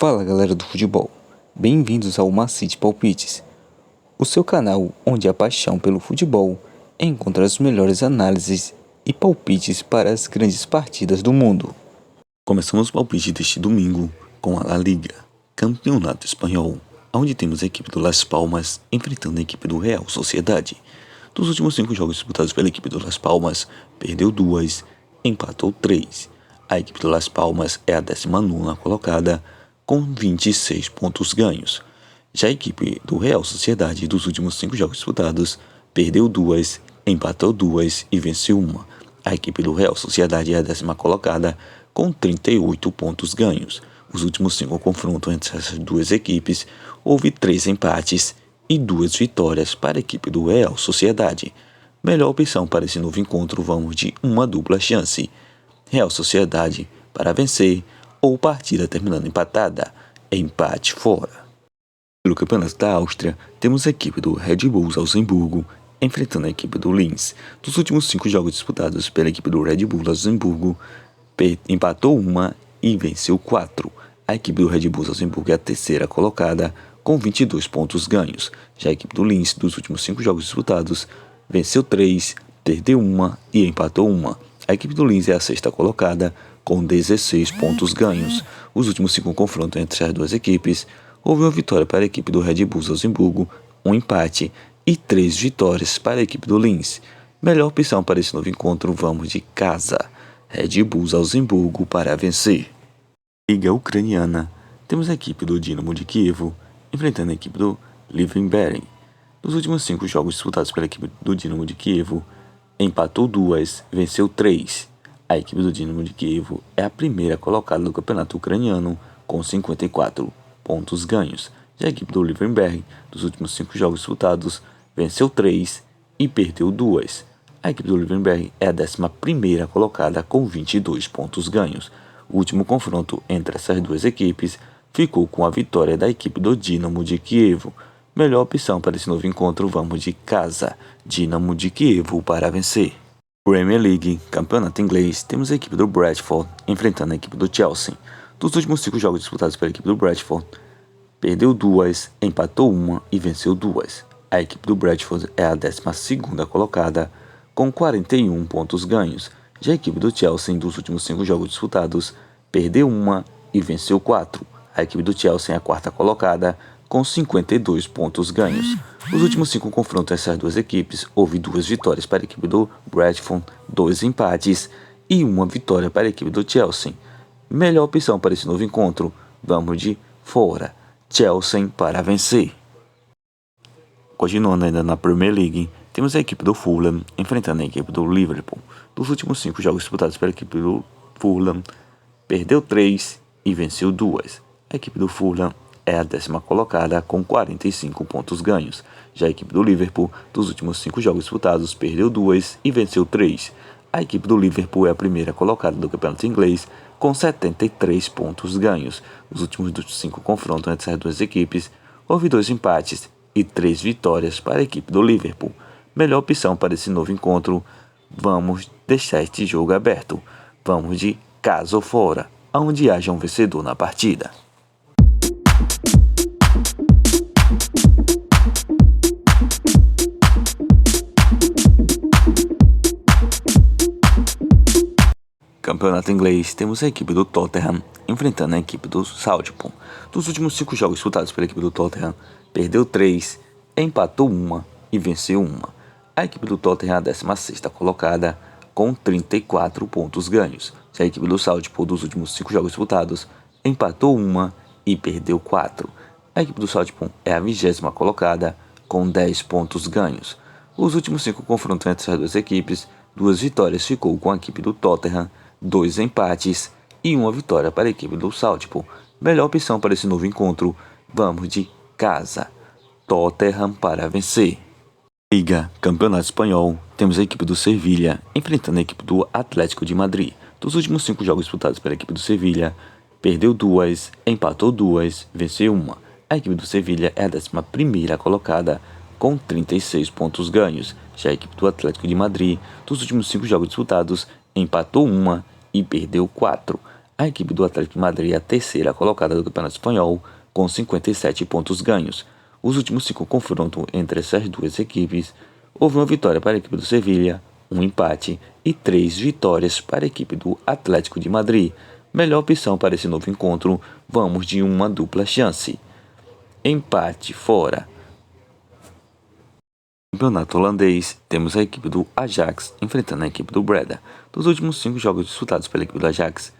Fala galera do futebol, bem-vindos ao Macite Palpites, o seu canal onde a paixão pelo futebol encontra as melhores análises e palpites para as grandes partidas do mundo. Começamos o palpite deste domingo com a La Liga, campeonato espanhol, onde temos a equipe do Las Palmas enfrentando a equipe do Real Sociedade. Dos últimos 5 jogos disputados pela equipe do Las Palmas, perdeu 2, empatou 3. A equipe do Las Palmas é a 19ª colocada, com 26 pontos ganhos. Já a equipe do Real Sociedade, dos últimos 5 jogos disputados, perdeu 2, empatou 2 e venceu 1. A equipe do Real Sociedade é a 10ª colocada, com 38 pontos ganhos. Os últimos 5 confrontos entre essas duas equipes, houve 3 empates e 2 vitórias para a equipe do Real Sociedade. Melhor opção para esse novo encontro, vamos de uma dupla chance. Real Sociedade para vencer ou partida terminando empatada, empate fora. Pelo Campeonato da Áustria, temos a equipe do Red Bull Salzburgo enfrentando a equipe do Linz. Dos últimos 5 jogos disputados pela equipe do Red Bull Salzburgo, empatou 1 e venceu 4. A equipe do Red Bull Salzburgo é a 3ª colocada, com 22 pontos ganhos. Já a equipe do Linz, dos últimos 5 jogos disputados, venceu 3, perdeu 1 e empatou 1. A equipe do Linz é a 6ª colocada, com 16 pontos ganhos. Os últimos 5 confrontos entre as duas equipes, houve uma vitória para a equipe do Red Bull Salzburgo, um empate e 3 vitórias para a equipe do Linz. Melhor opção para esse novo encontro, vamos de casa. Red Bull Salzburgo para vencer. Liga Ucraniana, temos a equipe do Dinamo de Kiev enfrentando a equipe do Livrenberg. Nos últimos 5 jogos disputados pela equipe do Dinamo de Kiev, empatou 2, venceu 3. A equipe do Dinamo de Kiev é a 1ª colocada do campeonato ucraniano, com 54 pontos ganhos. Já a equipe do Livrenberg, dos últimos 5 jogos disputados, venceu 3 e perdeu 2. A equipe do Livrenberg é a 11ª colocada, com 22 pontos ganhos. O último confronto entre essas duas equipes ficou com a vitória da equipe do Dinamo de Kiev. Melhor opção para esse novo encontro, vamos de casa. Dinamo de Kiev para vencer. Premier League, campeonato inglês, temos a equipe do Bradford enfrentando a equipe do Chelsea. Dos últimos 5 jogos disputados pela equipe do Bradford, perdeu 2, empatou 1 e venceu 2. A equipe do Bradford é a 12ª colocada, com 41 pontos ganhos. Já a equipe do Chelsea, dos últimos 5 jogos disputados, perdeu 1 e venceu 4. A equipe do Chelsea é a 4ª colocada, com 52 pontos ganhos. Os últimos 5 confrontos entre essas duas equipes, houve 2 vitórias para a equipe do Bradford, 2 empates e 1 vitória para a equipe do Chelsea. Melhor opção para esse novo encontro, vamos de fora. Chelsea para vencer. Continuando ainda na Premier League, temos a equipe do Fulham enfrentando a equipe do Liverpool. Dos últimos 5 jogos disputados pela equipe do Fulham, perdeu 3 e venceu 2. A equipe do Fulham é a 10ª colocada, com 45 pontos ganhos. Já a equipe do Liverpool, dos últimos 5 jogos disputados, perdeu 2 e venceu 3. A equipe do Liverpool é a 1ª colocada do campeonato inglês, com 73 pontos ganhos. Nos últimos 5 confrontos entre as duas equipes, houve 2 empates e 3 vitórias para a equipe do Liverpool. Melhor opção para esse novo encontro, vamos deixar este jogo aberto. Vamos de casa ou fora, onde haja um vencedor na partida. Campeonato inglês, temos a equipe do Tottenham enfrentando a equipe do Southampton. Dos últimos 5 jogos disputados pela equipe do Tottenham, perdeu 3, empatou 1 e venceu 1. A equipe do Tottenham é a 16ª colocada, com 34 pontos ganhos. Já a equipe do Southampton, dos últimos 5 jogos disputados, empatou 1 e perdeu 4. A equipe do Southampton é a 20ª colocada, com 10 pontos ganhos. Os últimos 5 confrontos entre as duas equipes, 2 vitórias ficou com a equipe do Tottenham, 2 empates e 1 vitória para a equipe do Southampton. Melhor opção para esse novo encontro, vamos de casa. Tottenham para vencer. Liga, campeonato espanhol, temos a equipe do Sevilha enfrentando a equipe do Atlético de Madrid. Dos últimos 5 jogos disputados pela equipe do Sevilha, perdeu 2, empatou 2, venceu 1. A equipe do Sevilha é a 11ª colocada, com 36 pontos ganhos. Já a equipe do Atlético de Madrid, dos últimos 5 jogos disputados, empatou 1 e perdeu 4. A equipe do Atlético de Madrid é a terceira colocada do Campeonato Espanhol, com 57 pontos ganhos. Os últimos 5 confrontos entre essas duas equipes, houve uma vitória para a equipe do Sevilha, um empate e 3 vitórias para a equipe do Atlético de Madrid. Melhor opção para esse novo encontro, vamos de uma dupla chance. Empate fora. Campeonato holandês, temos a equipe do Ajax enfrentando a equipe do Breda. Dos últimos 5 jogos disputados pela equipe do Ajax,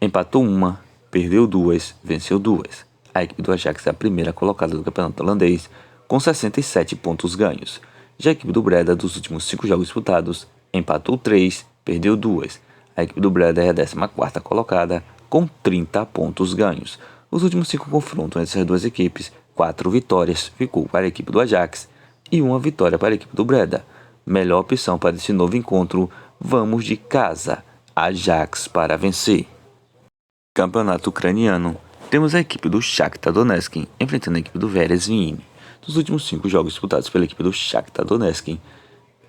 empatou 1, perdeu 2, venceu 2. A equipe do Ajax é a primeira colocada do campeonato holandês, com 67 pontos ganhos. Já a equipe do Breda, dos últimos 5 jogos disputados, empatou 3, perdeu 2. A equipe do Breda é a 14ª colocada, com 30 pontos ganhos. Os últimos 5 confrontos entre as duas equipes, 4 vitórias ficou para a equipe do Ajax e 1 vitória para a equipe do Breda. Melhor opção para esse novo encontro, vamos de casa, Ajax para vencer. Campeonato ucraniano, temos a equipe do Shakhtar Donetsk enfrentando a equipe do Veresvini. Dos últimos 5 jogos disputados pela equipe do Shakhtar Donetsk,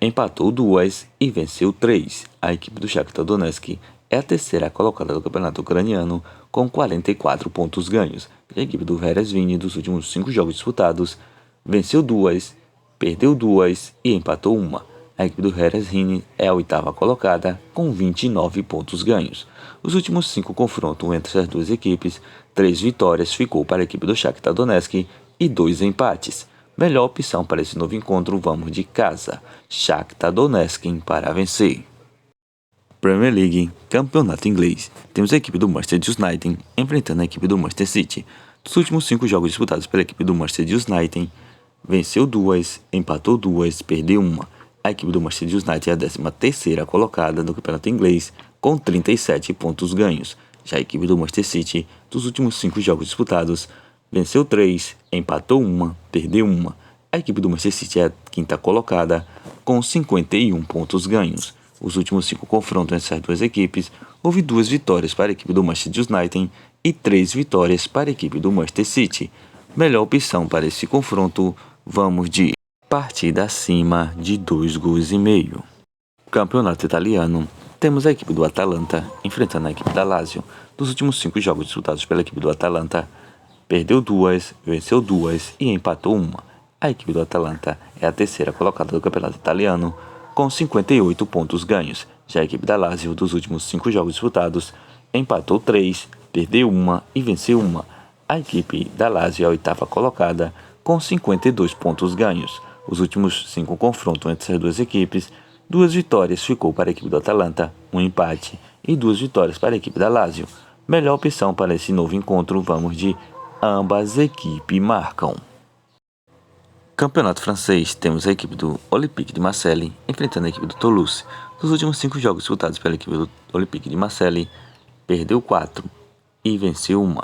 empatou 2 e venceu 3. A equipe do Shakhtar Donetsk é a terceira colocada do campeonato ucraniano, com 44 pontos ganhos. A equipe do Veresvini, dos últimos 5 jogos disputados, venceu 2, perdeu 2 e empatou 1. A equipe do Veresvini é a 8ª colocada, com 29 pontos ganhos. Os últimos 5 confrontos entre as duas equipes, 3 vitórias ficou para a equipe do Shakhtar Donetsk e 2 empates. Melhor opção para esse novo encontro, vamos de casa, Shakhtar Donetsk para vencer. Premier League, campeonato inglês, temos a equipe do Manchester United enfrentando a equipe do Manchester City. Dos últimos 5 jogos disputados pela equipe do Manchester United, venceu 2, empatou 2, perdeu 1. A equipe do Manchester United é a 13ª colocada do campeonato inglês, com 37 pontos ganhos. Já a equipe do Manchester City, dos últimos 5 jogos disputados, venceu 3, empatou 1, perdeu 1. A equipe do Manchester City é a 5ª colocada, com 51 pontos ganhos. Os últimos 5 confrontos entre as duas equipes, houve 2 vitórias para a equipe do Manchester United e 3 vitórias para a equipe do Manchester City. Melhor opção para esse confronto, vamos de partida acima de 2,5 gols. Campeonato italiano, temos a equipe do Atalanta enfrentando a equipe da Lazio. Dos últimos 5 jogos disputados pela equipe do Atalanta, perdeu 2, venceu 2 e empatou 1. A equipe do Atalanta é a terceira colocada do campeonato italiano, com 58 pontos ganhos. Já a equipe da Lazio, dos últimos 5 jogos disputados, empatou 3, perdeu 1 e venceu 1. A equipe da Lazio é a 8ª colocada, com 52 pontos ganhos. Os últimos 5 confrontos entre as duas equipes, 2 vitórias ficou para a equipe do Atalanta, 1 empate e 2 vitórias para a equipe da Lazio. Melhor opção para esse novo encontro, vamos de ambas equipes marcam. Campeonato francês, temos a equipe do Olympique de Marseille enfrentando a equipe do Toulouse. Dos últimos 5 jogos disputados pela equipe do Olympique de Marseille, perdeu 4 e venceu 1.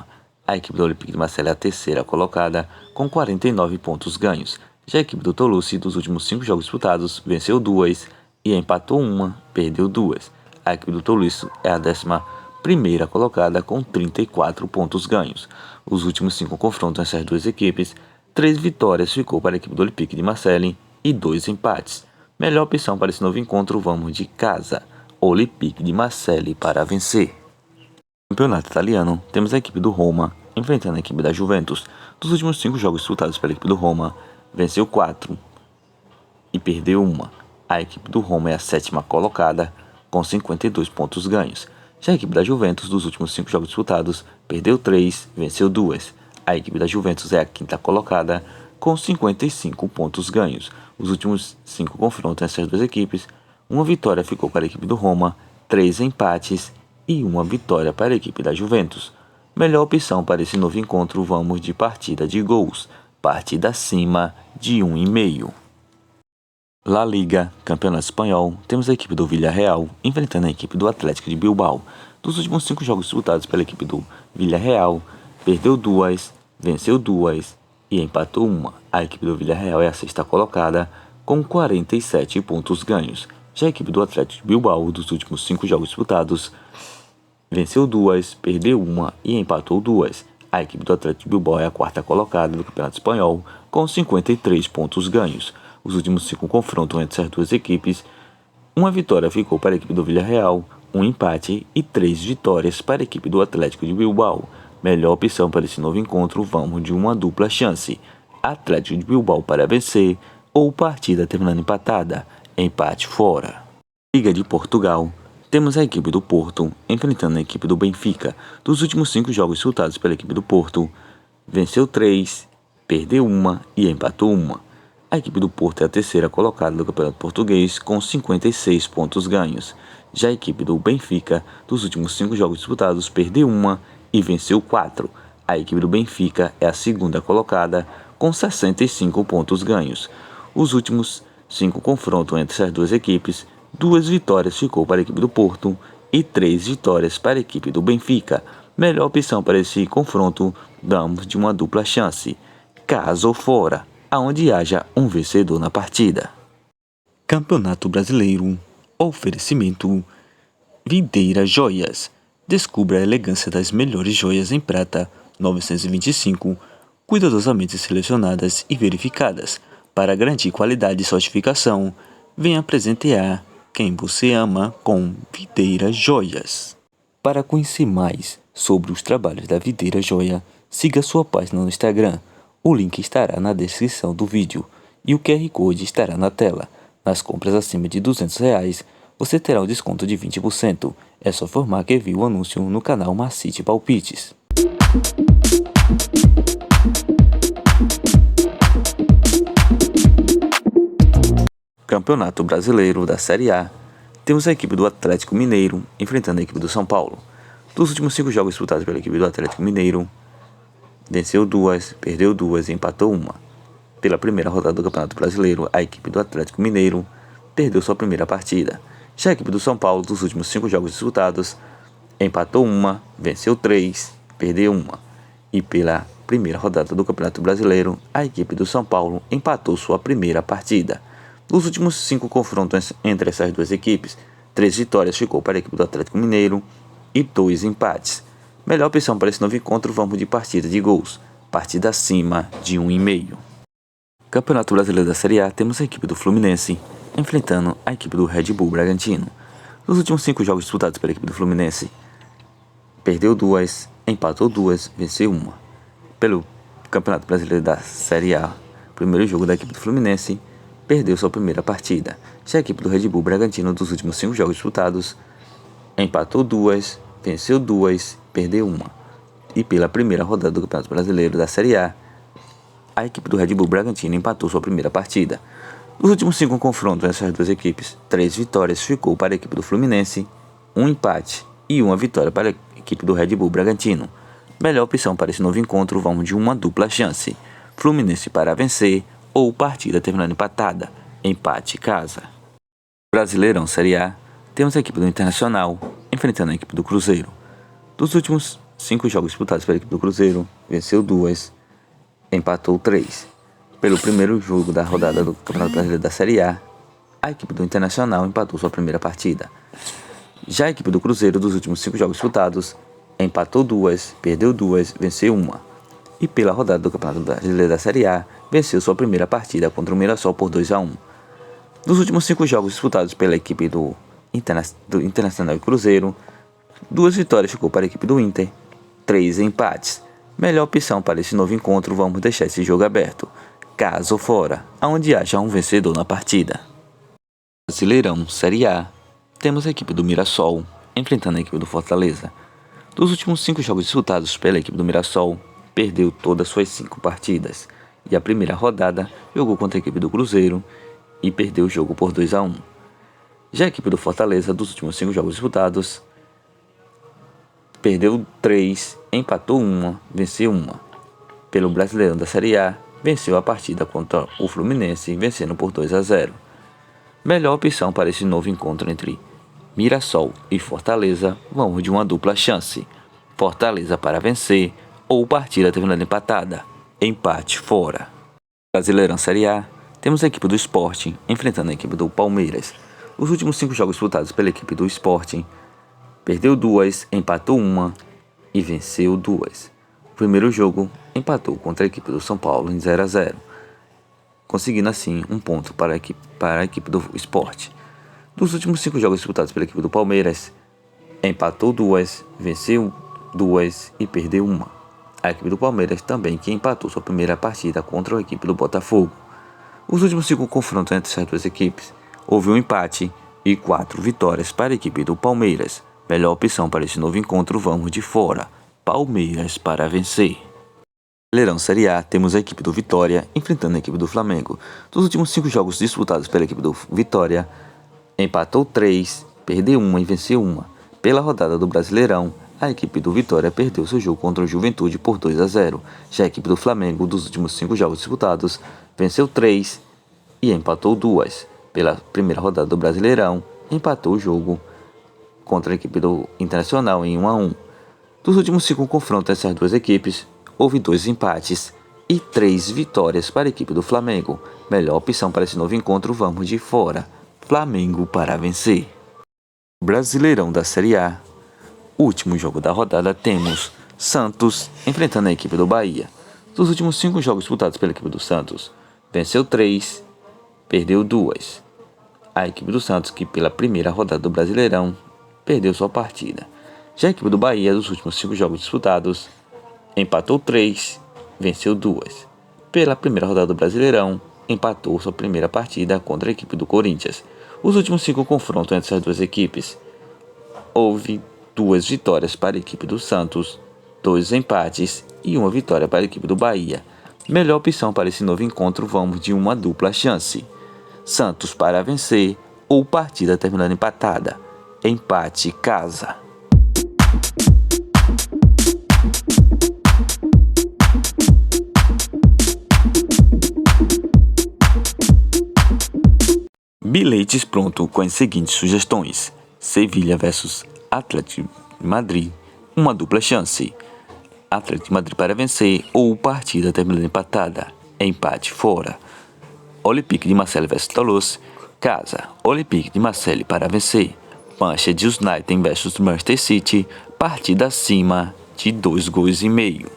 A equipe do Olympique de Marseille é a terceira colocada, com 49 pontos ganhos. Já a equipe do Toulouse, dos últimos 5 jogos disputados, venceu 2 e empatou 1, perdeu 2. A equipe do Toulouse é a 11ª colocada, com 34 pontos ganhos. Os últimos 5 confrontos entre as duas equipes, 3 vitórias ficou para a equipe do Olympique de Marseille e 2 empates. Melhor opção para esse novo encontro, vamos de casa, Olympique de Marseille para vencer. Campeonato italiano, temos a equipe do Roma enfrentando a equipe da Juventus. Dos últimos 5 jogos disputados pela equipe do Roma, venceu 4 e perdeu 1. A equipe do Roma é a 7ª colocada, com 52 pontos ganhos. Já a equipe da Juventus, dos últimos 5 jogos disputados, perdeu 3, venceu 2. A equipe da Juventus é a 5ª colocada, com 55 pontos ganhos. Os últimos 5 confrontos entre as duas equipes, 1 vitória ficou para a equipe do Roma, 3 empates e 1 vitória para a equipe da Juventus. Melhor opção para esse novo encontro, vamos de partida de gols, partida acima de 1,5. La Liga, campeonato espanhol, temos a equipe do Villarreal enfrentando a equipe do Atlético de Bilbao. Dos últimos 5 jogos disputados pela equipe do Villarreal, perdeu 2, venceu 2 e empatou 1. A equipe do Villarreal é a 6ª colocada, com 47 pontos ganhos. Já a equipe do Atlético de Bilbao, dos últimos 5 jogos disputados, venceu 2, perdeu 1 e empatou 2. A equipe do Atlético de Bilbao é a 4ª colocada do campeonato espanhol, com 53 pontos ganhos. Os últimos 5 confrontos entre as duas equipes, 1 vitória ficou para a equipe do Villarreal, um empate e 3 vitórias para a equipe do Atlético de Bilbao. Melhor opção para esse novo encontro, vamos de uma dupla chance. Atlético de Bilbao para vencer ou partida terminando empatada, empate fora. Liga de Portugal. Temos a equipe do Porto enfrentando a equipe do Benfica. Dos últimos 5 jogos disputados pela equipe do Porto, venceu 3, perdeu 1 e empatou 1. A equipe do Porto é a terceira colocada do Campeonato Português com 56 pontos ganhos. Já a equipe do Benfica, dos últimos 5 jogos disputados, perdeu 1 e venceu 4. A equipe do Benfica é a segunda colocada com 65 pontos ganhos. Os últimos 5 confrontos entre essas duas equipes, 2 vitórias ficou para a equipe do Porto e 3 vitórias para a equipe do Benfica. Melhor opção para esse confronto, damos de uma dupla chance, caso fora, aonde haja um vencedor na partida. Campeonato Brasileiro. Oferecimento Videira Joias. Descubra a elegância das melhores joias em prata 925, cuidadosamente selecionadas e verificadas para garantir qualidade e certificação. Venha presentear quem você ama com Videira Joias. Para conhecer mais sobre os trabalhos da Videira Joia, siga sua página no Instagram. O link estará na descrição do vídeo e o QR Code estará na tela. Nas compras acima de R$200, você terá um desconto de 20%. É só informar que viu o anúncio no canal Macite Palpites. Campeonato Brasileiro da Série A. Temos a equipe do Atlético Mineiro enfrentando a equipe do São Paulo. Dos últimos 5 jogos disputados pela equipe do Atlético Mineiro, venceu 2, perdeu 2 e empatou 1. Pela primeira rodada do Campeonato Brasileiro, a equipe do Atlético Mineiro perdeu sua primeira partida. Já a equipe do São Paulo, dos últimos 5 jogos disputados, empatou 1, venceu 3, perdeu 1. E pela primeira rodada do Campeonato Brasileiro, a equipe do São Paulo empatou sua primeira partida. Nos últimos 5 confrontos entre essas duas equipes, 3 vitórias ficou para a equipe do Atlético Mineiro e 2 empates. Melhor opção para esse novo encontro, vamos de partida de gols, partida acima de 1,5. Campeonato Brasileiro da Série A, temos a equipe do Fluminense enfrentando a equipe do Red Bull Bragantino. Nos últimos 5 jogos disputados pela equipe do Fluminense, perdeu 2, empatou 2, venceu 1. Pelo Campeonato Brasileiro da Série A, primeiro jogo da equipe do Fluminense, perdeu sua primeira partida. Já a equipe do Red Bull Bragantino, dos últimos 5 jogos disputados, empatou 2, venceu 2, perdeu 1. E pela primeira rodada do Campeonato Brasileiro da Série A, a equipe do Red Bull Bragantino empatou sua primeira partida. Nos últimos 5 confrontos entre essas duas equipes, 3 vitórias ficou para a equipe do Fluminense, 1 empate e 1 vitória para a equipe do Red Bull Bragantino. Melhor opção para esse novo encontro, vamos de uma dupla chance, Fluminense para vencer ou partida terminando empatada, empate casa. Brasileirão Série A, temos a equipe do Internacional enfrentando a equipe do Cruzeiro. Dos últimos 5 jogos disputados pela equipe do Cruzeiro, venceu 2, empatou 3. Pelo primeiro jogo da rodada do Campeonato Brasileiro da Série A, a equipe do Internacional empatou sua primeira partida. Já a equipe do Cruzeiro, dos últimos 5 jogos disputados, empatou 2, perdeu 2, venceu 1. E pela rodada do Campeonato Brasileiro da Série A, venceu sua primeira partida contra o Mirassol por 2-1. Dos últimos 5 jogos disputados pela equipe do Internacional e Cruzeiro, 2 vitórias ficou para a equipe do Inter, 3 empates. Melhor opção para esse novo encontro, vamos deixar esse jogo aberto, caso fora, aonde haja um vencedor na partida. Brasileirão Série A, temos a equipe do Mirassol enfrentando a equipe do Fortaleza. Dos últimos 5 jogos disputados pela equipe do Mirassol, perdeu todas suas 5 partidas. E a primeira rodada jogou contra a equipe do Cruzeiro e perdeu o jogo por 2-1. Já a equipe do Fortaleza, dos últimos 5 jogos disputados, perdeu 3, empatou 1, venceu 1. Pelo Brasileirão da Série A, venceu a partida contra o Fluminense, vencendo por 2-0. Melhor opção para esse novo encontro entre Mirassol e Fortaleza, vamos de uma dupla chance, Fortaleza para vencer ou partida terminando empatada, empate fora. Brasileirão Série A, temos a equipe do Sport enfrentando a equipe do Palmeiras. Os últimos 5 jogos disputados pela equipe do Sport, perdeu 2, empatou 1 e venceu 2. O primeiro jogo empatou contra a equipe do São Paulo em 0-0, conseguindo assim um ponto para a equipe do Sport. Dos últimos 5 jogos disputados pela equipe do Palmeiras, empatou 2, venceu 2 e perdeu 1. A equipe do Palmeiras também, que empatou sua primeira partida contra a equipe do Botafogo. Os últimos 5 confrontos entre essas duas equipes, houve um empate e 4 vitórias para a equipe do Palmeiras. Melhor opção para esse novo encontro, vamos de fora. Palmeiras para vencer. Brasileirão Série A, temos a equipe do Vitória enfrentando a equipe do Flamengo. Dos últimos 5 jogos disputados pela equipe do Vitória, empatou 3, perdeu 1 e venceu 1. Pela rodada do Brasileirão, a equipe do Vitória perdeu seu jogo contra o Juventude por 2-0. Já a equipe do Flamengo, dos últimos 5 jogos disputados, venceu 3 e empatou 2. Pela primeira rodada do Brasileirão, empatou o jogo contra a equipe do Internacional em 1-1. Dos últimos 5 confrontos dessas duas equipes, houve 2 empates e 3 vitórias para a equipe do Flamengo. Melhor opção para esse novo encontro, vamos de fora. Flamengo para vencer. Brasileirão da Série A. Último jogo da rodada, temos Santos enfrentando a equipe do Bahia. Dos últimos 5 jogos disputados pela equipe do Santos, venceu 3, perdeu 2. A equipe do Santos, que pela primeira rodada do Brasileirão, perdeu sua partida. Já a equipe do Bahia, dos últimos 5 jogos disputados, empatou 3, venceu 2. Pela primeira rodada do Brasileirão, empatou sua primeira partida contra a equipe do Corinthians. Os últimos 5 confrontos entre essas duas equipes, houve 2 vitórias para a equipe do Santos, 2 empates e 1 vitória para a equipe do Bahia. Melhor opção para esse novo encontro, vamos de uma dupla chance. Santos para vencer ou partida terminando empatada. Empate casa. Bilhetes pronto com as seguintes sugestões: Sevilha vs Atlético de Madrid, uma dupla chance. Atlético de Madrid para vencer ou partida terminando empatada. Empate fora. Olympique de Marseille vs Toulouse, casa. Olympique de Marseille para vencer. Manchester United vs Manchester City, partida acima de 2,5 gols.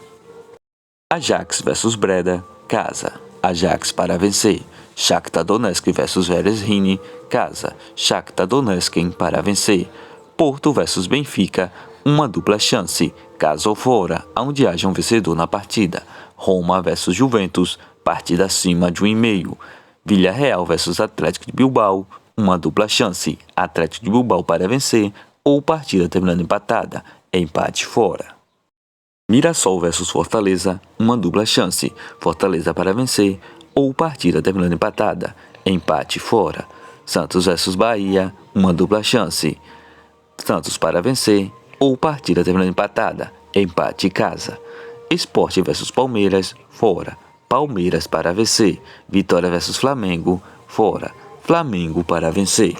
Ajax vs Breda, casa. Ajax para vencer. Shakhtar Donetsk vs Vereshin, casa. Shakhtar Donetsk para vencer. Porto vs Benfica, uma dupla chance, casa ou fora, onde haja um vencedor na partida. Roma vs Juventus, partida acima de 1,5. Villarreal vs Atlético de Bilbao, uma dupla chance, Atlético de Bilbao para vencer ou partida terminando empatada, empate fora. Mirassol vs Fortaleza, uma dupla chance, Fortaleza para vencer ou partida terminando empatada, empate fora. Santos vs Bahia, uma dupla chance, Santos para vencer ou partida terminando empatada, empate casa. Sport vs Palmeiras, fora. Palmeiras para vencer. Vitória vs Flamengo, fora. Flamengo para vencer.